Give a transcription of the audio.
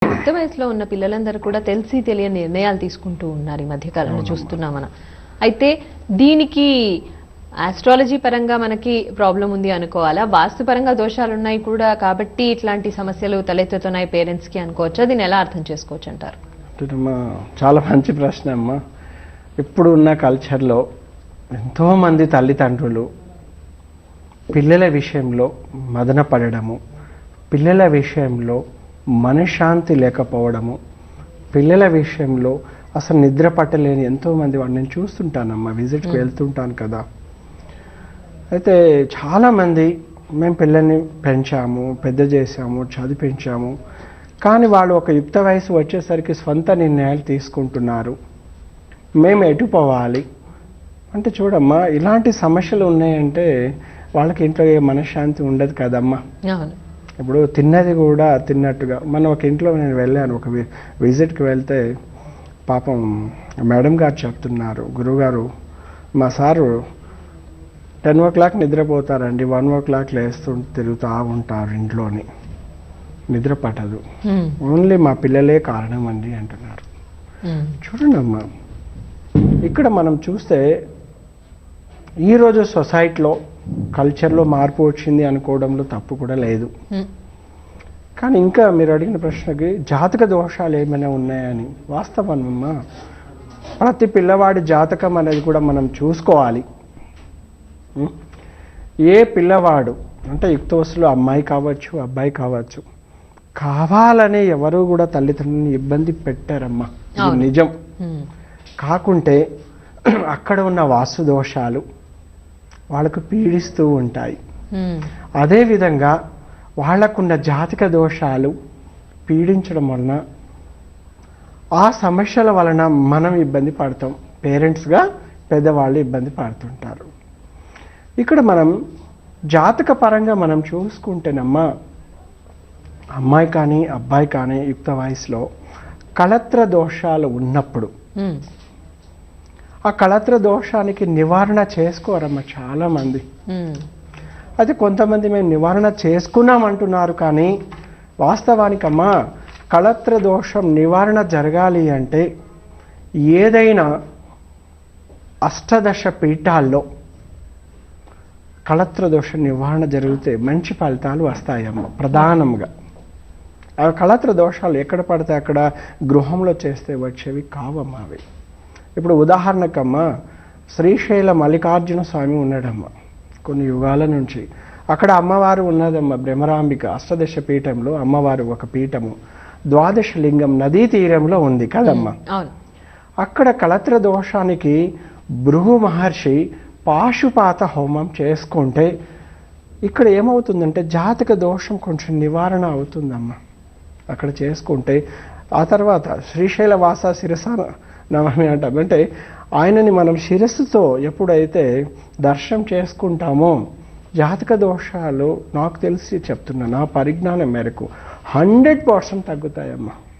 యుక్త వయసులో ఉన్న పిల్లలందరూ కూడా తెలిసి తెలియని నిర్ణయాలు తీసుకుంటూ ఉన్నారు ఈ మధ్యకాలంలో చూస్తున్నాం మనం. అయితే దీనికి ఆస్ట్రాలజీ పరంగా మనకి ప్రాబ్లం ఉంది అనుకోవాలా, వాస్తు పరంగా దోషాలు ఉన్నాయి కూడా కాబట్టి ఇట్లాంటి సమస్యలు తలెత్తుతున్నాయి పేరెంట్స్ కి అనుకోవచ్చా? దీన్ని ఎలా అర్థం చేసుకోవచ్చు అంటారు? చాలా మంచి ప్రశ్న అమ్మా. ఇప్పుడు ఉన్న కల్చర్లో ఎంతోమంది తల్లిదండ్రులు పిల్లల విషయంలో మదన పడడము, పిల్లల విషయంలో మనశ్శాంతి లేకపోవడము, పిల్లల విషయంలో అసలు నిద్ర పట్టలేని ఎంతోమంది వాడిని నేను చూస్తుంటానమ్మా, విజిట్కి వెళ్తుంటాను కదా. అయితే చాలామంది మేము పిల్లల్ని పెంచాము, పెద్ద చేసాము, చదివించాము, కానీ వాళ్ళు ఒక యుక్త వయసు వచ్చేసరికి స్వంత నిర్ణయాలు తీసుకుంటున్నారు. మేము ఎటు పోవాలి అంటే చూడమ్మా, ఇలాంటి సమస్యలు ఉన్నాయంటే వాళ్ళకి ఇంట్లో ఏ మనశ్శాంతి ఉండదు కదమ్మా. ఇప్పుడు తిన్నది కూడా తిన్నట్టుగా మనం ఒక ఇంట్లో నేను వెళ్ళాను, ఒక విజిట్కి వెళ్తే పాపం మేడం గారు చెప్తున్నారు, గురువుగారు మా సారు 10 o'clock నిద్రపోతారండి, 1 o'clock లేస్తూ తిరుగుతూ ఉంటారు ఇంట్లోని, నిద్ర పట్టదు, ఓన్లీ మా పిల్లలే కారణం అండి అంటున్నారు. చూడండి అమ్మా, ఇక్కడ మనం చూస్తే ఈరోజు సొసైటీలో కల్చర్లో మార్పు వచ్చింది అనుకోవడంలో తప్పు కూడా లేదు. కానీ ఇంకా మీరు అడిగిన ప్రశ్నకి జాతక దోషాలు ఏమైనా ఉన్నాయని, వాస్తవం అమ్మా, ప్రతి పిల్లవాడి జాతకం అనేది కూడా మనం చూసుకోవాలి. ఏ పిల్లవాడు అంటే యుక్త వయసులో అమ్మాయి కావచ్చు, అబ్బాయి కావచ్చు, కావాలని ఎవరు కూడా తల్లిదండ్రులను ఇబ్బంది పెట్టారమ్మా, ఇది నిజం. కాకుంటే అక్కడ ఉన్న వాస్తు దోషాలు వాళ్ళకు పీడిస్తూ ఉంటాయి. అదేవిధంగా వాళ్లకున్న జాతక దోషాలు పీడించడం వలన ఆ సమస్యల వలన మనం ఇబ్బంది పడతాం, పేరెంట్స్గా పెద్దవాళ్ళు ఇబ్బంది పడుతుంటారు. ఇక్కడ మనం జాతక పరంగా మనం చూసుకుంటేనమ్మా, అమ్మాయి కానీ అబ్బాయి కానీ యుక్త వయసులో కళత్ర దోషాలు ఉన్నప్పుడు ఆ కళత్ర దోషానికి నివారణ చేసుకోరమ్మా చాలామంది. అయితే కొంతమంది మేము నివారణ చేసుకున్నాం అంటున్నారు, కానీ వాస్తవానికమ్మా కళత్ర దోషం నివారణ జరగాలి అంటే ఏదైనా అష్టదశ పీఠాల్లో కళత్ర దోష నివారణ జరిగితే మంచి ఫలితాలు వస్తాయమ్మ. ప్రధానంగా ఆ కళత్ర దోషాలు ఎక్కడ పడితే అక్కడ గృహంలో చేస్తే వచ్చేవి కావమ్మా అవి. ఇప్పుడు ఉదాహరణకమ్మా, శ్రీశైల మల్లికార్జున స్వామి ఉన్నాడమ్మా కొన్ని యుగాల నుంచి. అక్కడ అమ్మవారు ఉన్నదమ్మా, బ్రహ్మరాంబిక అష్టదశ పీఠంలో అమ్మవారు ఒక పీఠము, ద్వాదశ లింగం నదీ తీరంలో ఉంది కదమ్మా. అక్కడ కళత్ర దోషానికి భృగు మహర్షి పాశుపాత హోమం చేసుకుంటే ఇక్కడ ఏమవుతుందంటే జాతక దోషం కొంచెం నివారణ అవుతుందమ్మా అక్కడ చేసుకుంటే. ఆ తర్వాత శ్రీశైల వాస శిరస నవమి అంటాం, అంటే ఆయనని మనం శిరస్సుతో ఎప్పుడైతే దర్శనం చేసుకుంటామో జాతక దోషాలు నాకు తెలిసి చెప్తున్నా, నా పరిజ్ఞానం మేరకు 100% తగ్గుతాయమ్మా.